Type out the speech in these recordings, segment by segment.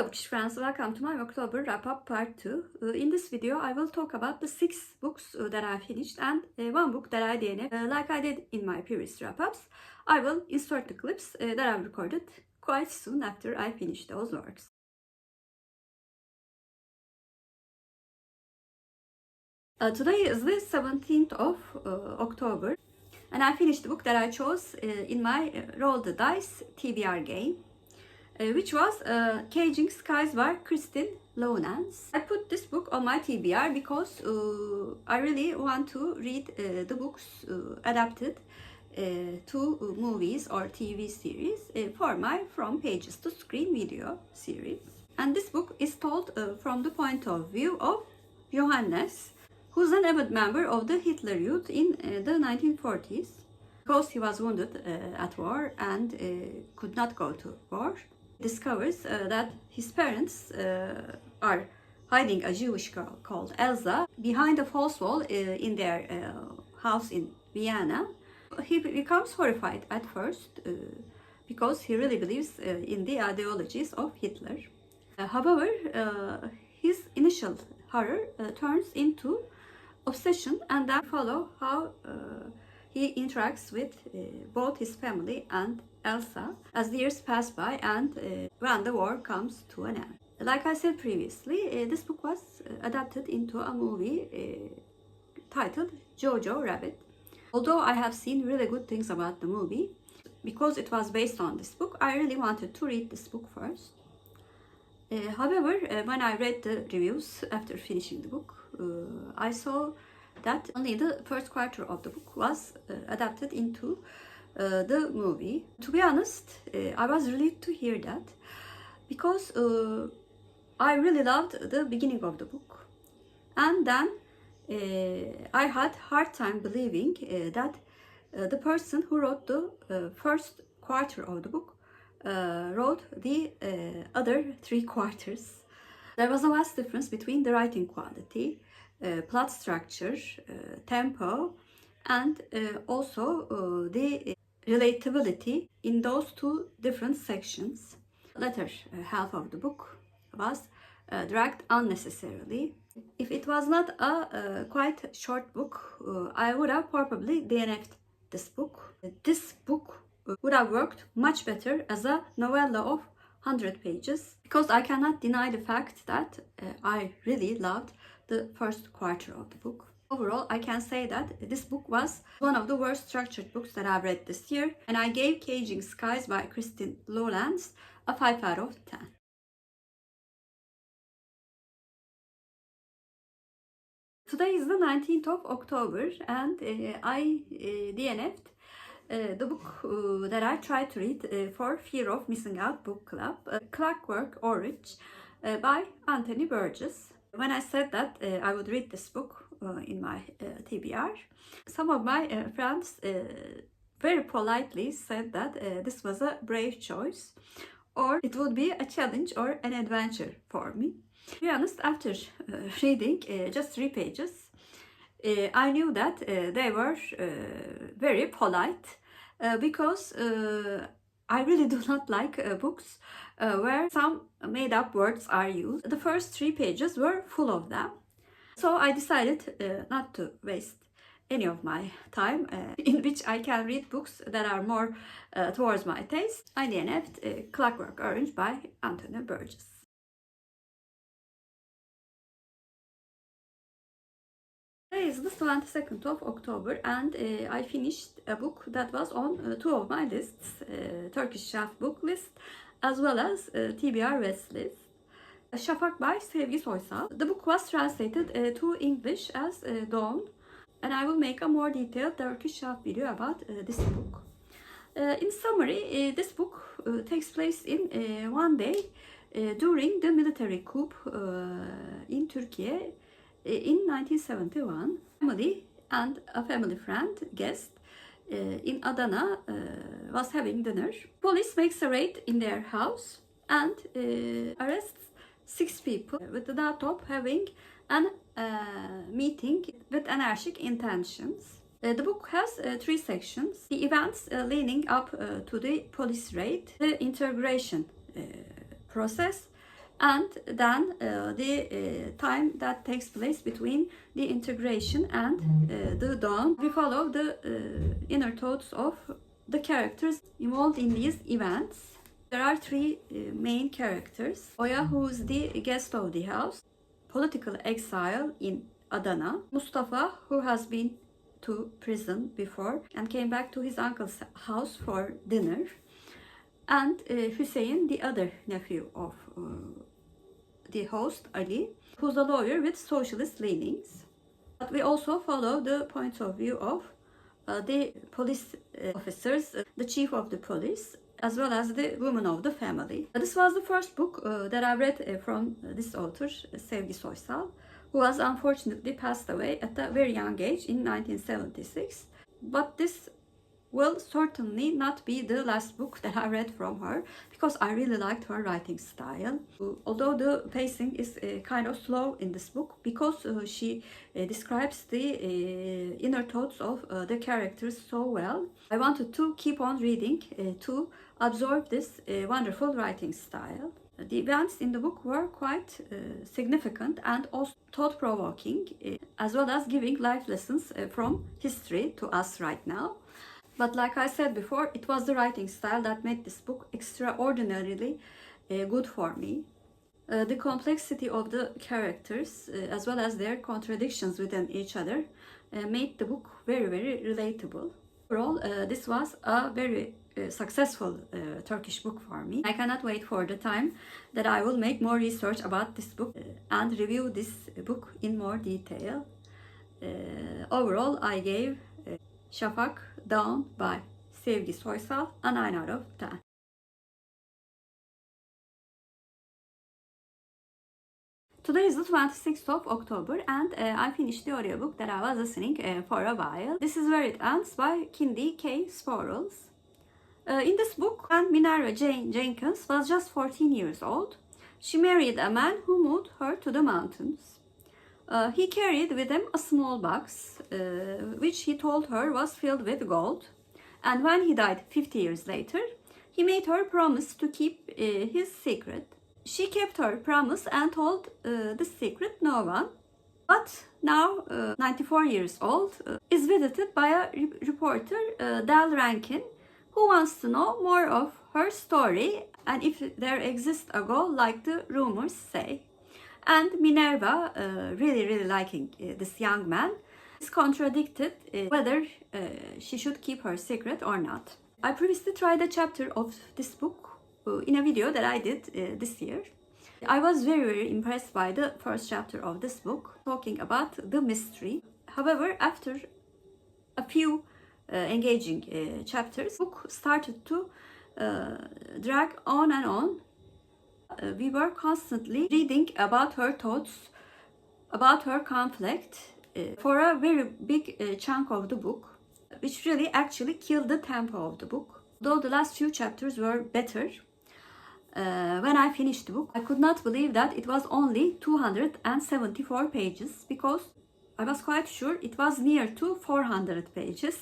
Hello Bookish friends, welcome to my October wrap-up part 2. In this video I will talk about the 6 books that I finished and one book that I DNF. Like I did in my previous wrap-ups, I will insert the clips that I've recorded quite soon after I finish those works. Today is the 17th of October and I finished the book that I chose in my Roll the Dice TBR game. Which was Caging Skies by Leunens. I put this book on my TBR because I really want to read the books adapted to movies or TV series for my From Pages to Screen video series. And this book is told from the point of view of Johannes, who's an avid member of the Hitler Youth in the 1940s. Because he was wounded at war and could not go to war, discovers that his parents are hiding a Jewish girl called Elsa behind a false wall in their house in Vienna. He becomes horrified at first because he really believes in the ideologies of Hitler. However, his initial horror turns into obsession, and then follow how he interacts with both his family and Elsa as the years pass by and when the war comes to an end. Like I said previously, this book was adapted into a movie titled Jojo Rabbit. Although I have seen really good things about the movie, because it was based on this book, I really wanted to read this book first. However, when I read the reviews after finishing the book, I saw that only the first quarter of the book was adapted into the movie. To be honest, I was relieved to hear that because I really loved the beginning of the book, and then I had hard time believing that the person who wrote the first quarter of the book wrote the other 3 quarters. There was a vast difference between the writing quality, plot structure, tempo, and also the relatability in those 2 different sections. The latter half of the book was dragged unnecessarily. If it was not a quite short book, I would have probably DNF'd this book. This book would have worked much better as a novella of 100 pages, because I cannot deny the fact that I really loved the first quarter of the book. Overall, I can say that this book was one of the worst structured books that I've read this year, and I gave Caging Skies by Leunens a 5 out of 10. Today is the 19th of October and I DNF'd the book that I tried to read for fear of missing out book club, Clockwork Orange by Burgess. When I said that I would read this book in my TBR, some of my friends very politely said that this was a brave choice, or it would be a challenge or an adventure for me. To be honest, after reading just 3 pages, I knew that they were very polite because I really do not like books where some made-up words are used. The first 3 pages were full of them. So I decided not to waste any of my time in which I can read books that are more towards my taste. I DNF'd Clockwork Orange by Burgess. Today is the 22nd of October and I finished a book that was on 2 of my lists, Turkish Shelf book list as well as TBR West list. Şafak by Sevgi Soysal. The book was translated to English as Dawn, and I will make a more detailed Turkish Shelf video about this book. In summary, this book takes place in one day during the military coup in Turkey in 1971. Family and a family friend guest in Adana was having dinner. Police makes a raid in their house and arrests 6 people with the doubt of having an meeting with anarchic intentions. The book has 3 sections: the events leading up to the police raid, the integration process, and then the time that takes place between the integration and the dawn. We follow the inner thoughts of the characters involved in these events. There are three main characters. Oya, who is the guest of the house, political exile in Adana. Mustafa, who has been to prison before and came back to his uncle's house for dinner. And Hüseyin, the other nephew of the host, Ali, who's a lawyer with socialist leanings. But we also follow the point of view of the police officers, the chief of the police, as well as the woman of the family. This was the first book that I read from this author, Sevgi Soysal, who was unfortunately passed away at a very young age in 1976. But this will certainly not be the last book that I read from her, because I really liked her writing style. Although the pacing is kind of slow in this book, because she describes the inner thoughts of the characters so well. I wanted to keep on reading to absorb this wonderful writing style. The events in the book were quite significant and also thought-provoking, as well as giving life lessons from history to us right now. But like I said before, it was the writing style that made this book extraordinarily good for me. The complexity of the characters, as well as their contradictions within each other, made the book very, very relatable. Overall, this was a very successful Turkish book for me. I cannot wait for the time that I will make more research about this book and review this book in more detail. Overall, I gave Şafak, Dawn by Sevgi Soysal a 9 out of 10. Today is the 26th of October and I finished the audiobook that I was listening for a while. This is Where It Ends by Katja K. Sproles. In this book, when Minerva Jane Jenkins was just 14 years old, she married a man who moved her to the mountains. He carried with him a small box, which he told her was filled with gold. And when he died 50 years later, he made her promise to keep his secret. She kept her promise and told the secret no one. But now, 94 years old, is visited by a reporter, Del Rankin, who wants to know more of her story and if there exists a goal like the rumors say. And Minerva, really liking this young man, is contradicted whether she should keep her secret or not. I previously tried a chapter of this book in a video that I did this year. I was very impressed by the first chapter of this book, talking about the mystery. However, after a few engaging chapters, the book started to drag on and on. We were constantly reading about her thoughts, about her conflict for a very big chunk of the book, which really actually killed the tempo of the book. Though the last few chapters were better, when I finished the book, I could not believe that it was only 274 pages, because I was quite sure it was near to 400 pages.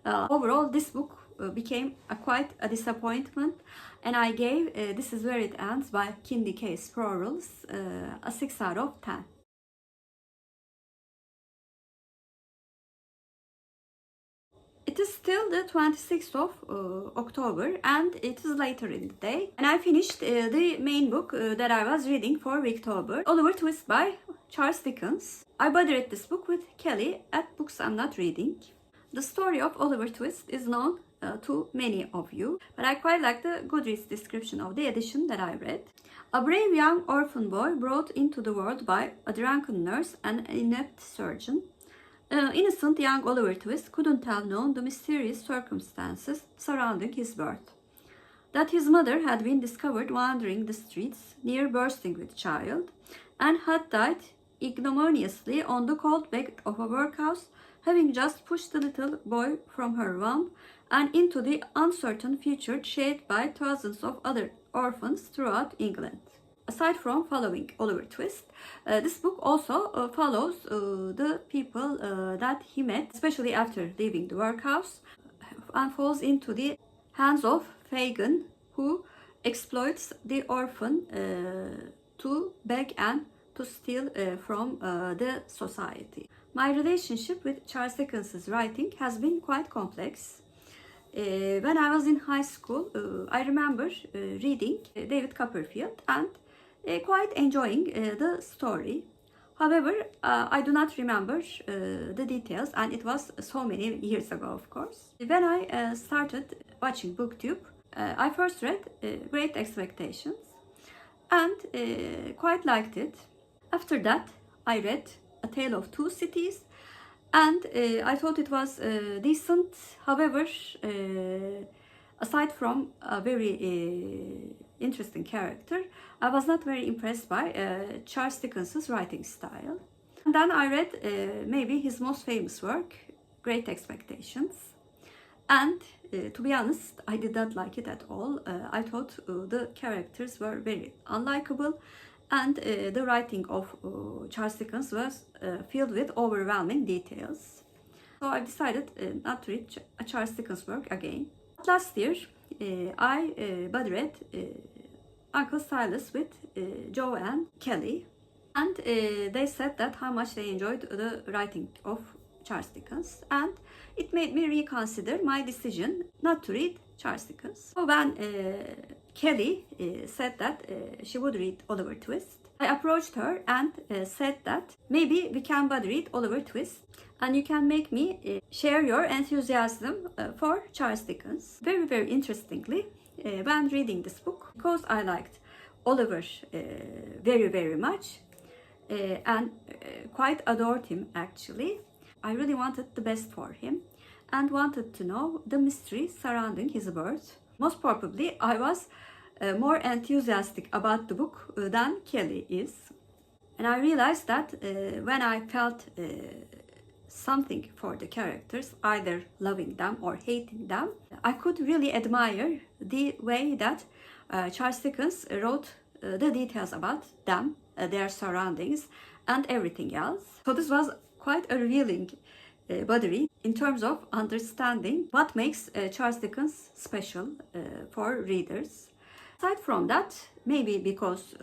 Overall, this book became quite a disappointment, and I gave This Is Where It Ends by Katja K. Sproles a 6 out of 10. It is still the 26th of October and it is later in the day, and I finished the main book that I was reading for victober, Oliver Twist by Charles Dickens. I budgeted this book with Kelly at Books I'm Not Reading. The story of Oliver Twist is known to many of you, but I quite like the Goodreads description of the edition that I read. A brave young orphan boy brought into the world by a drunken nurse and an inept surgeon. Innocent young Oliver Twist couldn't have known the mysterious circumstances surrounding his birth. That his mother had been discovered wandering the streets near bursting with child, and had died ignominiously on the cold bed of a workhouse, having just pushed the little boy from her womb and into the uncertain future shared by thousands of other orphans throughout England. Aside from following Oliver Twist, this book also follows the people that he met, especially after leaving the workhouse, and falls into the hands of Fagin, who exploits the orphan to beg and to steal from the society. My relationship with Charles Dickens's writing has been quite complex. When I was in high school, I remember reading David Copperfield and quite enjoying the story. However, I do not remember the details, and it was so many years ago, of course. When I started watching BookTube, I first read Great Expectations and quite liked it. After that, I read A Tale of Two Cities, and I thought it was decent. However, aside from a very interesting character, I was not very impressed by Charles Dickens's writing style. And then I read maybe his most famous work, Great Expectations. And to be honest, I did not like it at all. I thought the characters were very unlikable, and the writing of Charles Dickens was filled with overwhelming details. So I decided not to read a Charles Dickens work again. Last year, I buddy read Uncle Silas with Joe and Kelly, and they said that how much they enjoyed the writing of Charles Dickens, and it made me reconsider my decision not to read Charles Dickens. So when Kelly said that she would read Oliver Twist, I approached her and said that maybe we can buddy read Oliver Twist, and you can make me share your enthusiasm for Charles Dickens. Very, very interestingly, when reading this book, because I liked Oliver very, very much and quite adored him actually, I really wanted the best for him and wanted to know the mystery surrounding his birth. Most probably, I was more enthusiastic about the book than Kelly is. And I realized that when I felt something for the characters, either loving them or hating them, I could really admire the way that Charles Dickens wrote the details about them, their surroundings, and everything else. So this was quite a revealing buddy read in terms of understanding what makes Charles Dickens special for readers. Aside from that, maybe because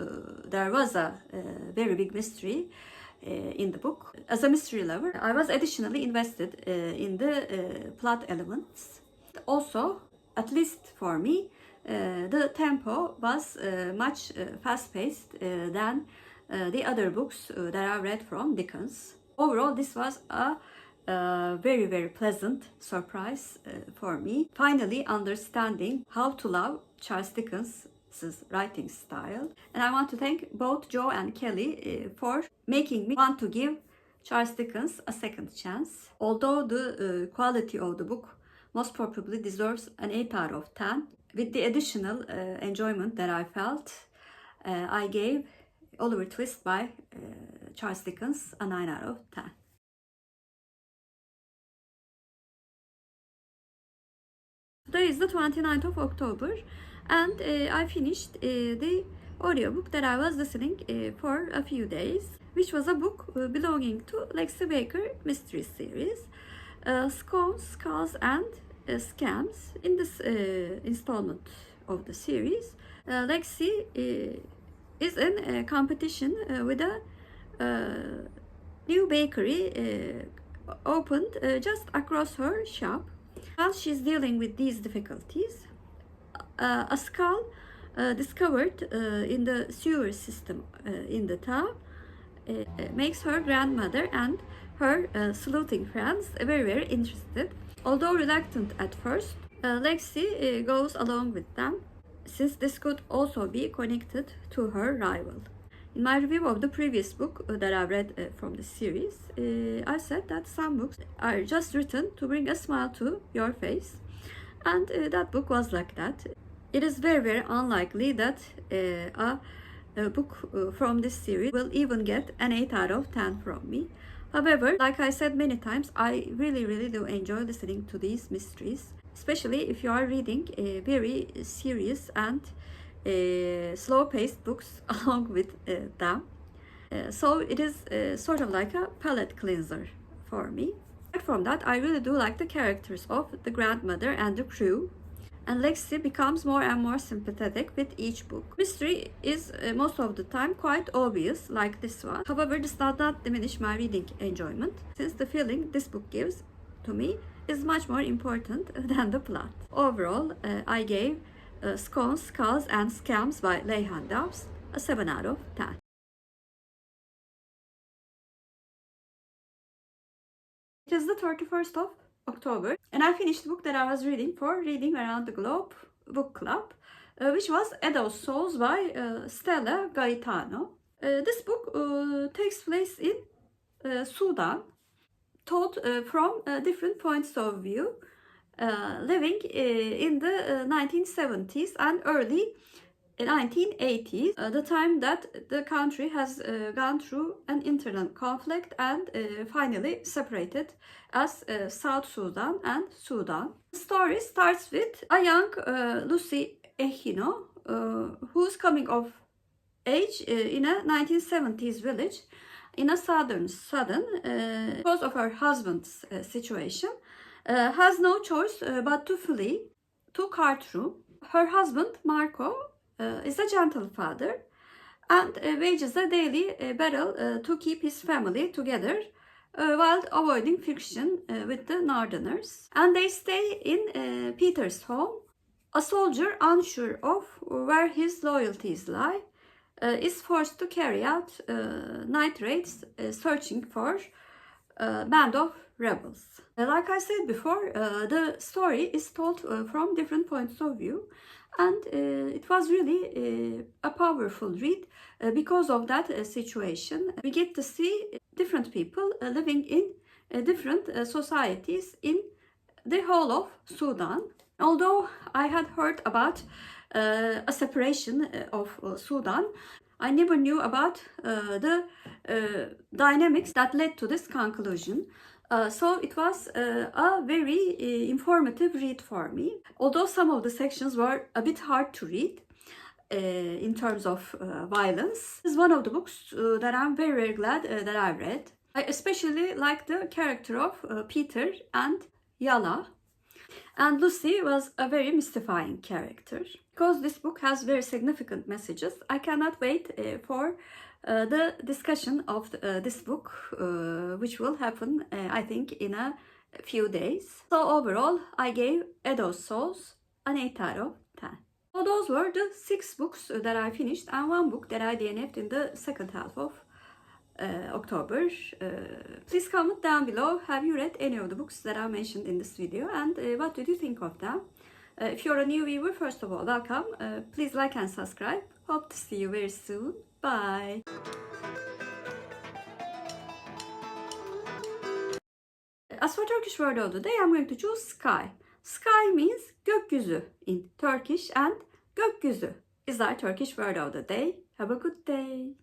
there was a very big mystery in the book, as a mystery lover, I was additionally invested in the plot elements. Also, at least for me, the tempo was much fast-paced than the other books that I read from Dickens. Overall, this was a very, very pleasant surprise for me. Finally understanding how to love Charles Dickens' writing style. And I want to thank both Joe and Kelly for making me want to give Charles Dickens a second chance. Although the quality of the book most probably deserves an 8 out of 10, with the additional enjoyment that I felt, I gave Oliver Twist by Charles Dickens a 9 out of 10. Today is the 29th of October, and I finished the audiobook that I was listening for a few days, which was a book belonging to Lexi Baker mystery series, Scones, Skulls and Scams. In this installment of the series, Lexi is in a competition with a new bakery opened just across her shop. While she's dealing with these difficulties, a skull discovered in the sewer system in the town makes her grandmother and her sleuthing friends very, very interested. Although reluctant at first, Lexi goes along with them, since this could also be connected to her rival. In my review of the previous book that I read from the series, I said that some books are just written to bring a smile to your face, and that book was like that. It is very, very unlikely that a book from this series will even get an 8 out of 10 from me. However, like I said many times, I really, really do enjoy listening to these mysteries, especially if you are reading very serious and slow-paced books along with them. So it is sort of like a palate cleanser for me. Apart from that, I really do like the characters of the grandmother and the crew. and Lexi becomes more and more sympathetic with each book. Mystery is most of the time quite obvious, like this one. However, this does not diminish my reading enjoyment, since the feeling this book gives to me is much more important than the plot. Overall, I gave Scones, Skulls and Scams by Leighann Dobbs a 7 out of 10. It is the 31st of October, and I finished the book that I was reading for Reading Around the Globe Book Club, which was Edo's Souls by Stella Gaitano. This book takes place in Sudan, told from different points of view, living in the 1970s and early 1980s, the time that the country has gone through an internal conflict and finally separated as South Sudan and Sudan. The story starts with a young Lucy Ehino, who's coming of age in a 1970s village in a southern Sudan because of her husband's situation, has no choice but to flee to Khartoum. Her husband, Marco, is a gentle father and wages a daily battle to keep his family together while avoiding friction with the northerners. And they stay in Peter's home. A soldier unsure of where his loyalties lie is forced to carry out night raids searching for a band of rebels. Like I said before, the story is told from different points of view, and it was really a powerful read because of that situation. We get to see different people living in different societies in the whole of Sudan. Although I had heard about a separation of Sudan, I never knew about the dynamics that led to this conclusion. So it was a very informative read for me. Although some of the sections were a bit hard to read in terms of violence, this is one of the books that I'm very, very glad that I read. I especially like the character of Peter and Yala. And Lucy was a very mystifying character. Because this book has very significant messages, I cannot wait for the discussion of this book, which will happen, I think, in a few days. So overall, I gave Edo's Souls an 8 out of 10. So those were the 6 books that I finished and 1 book that I DNF'd in the second half of October. Please comment down below, have you read any of the books that I mentioned in this video, and what did you think of them? If you're a new viewer, first of all, welcome. Please like and subscribe. Hope to see you very soon. Bye. As for Turkish word of the day, I'm going to choose sky. Sky means gökyüzü in Turkish, and gökyüzü is our Turkish word of the day. Have a good day.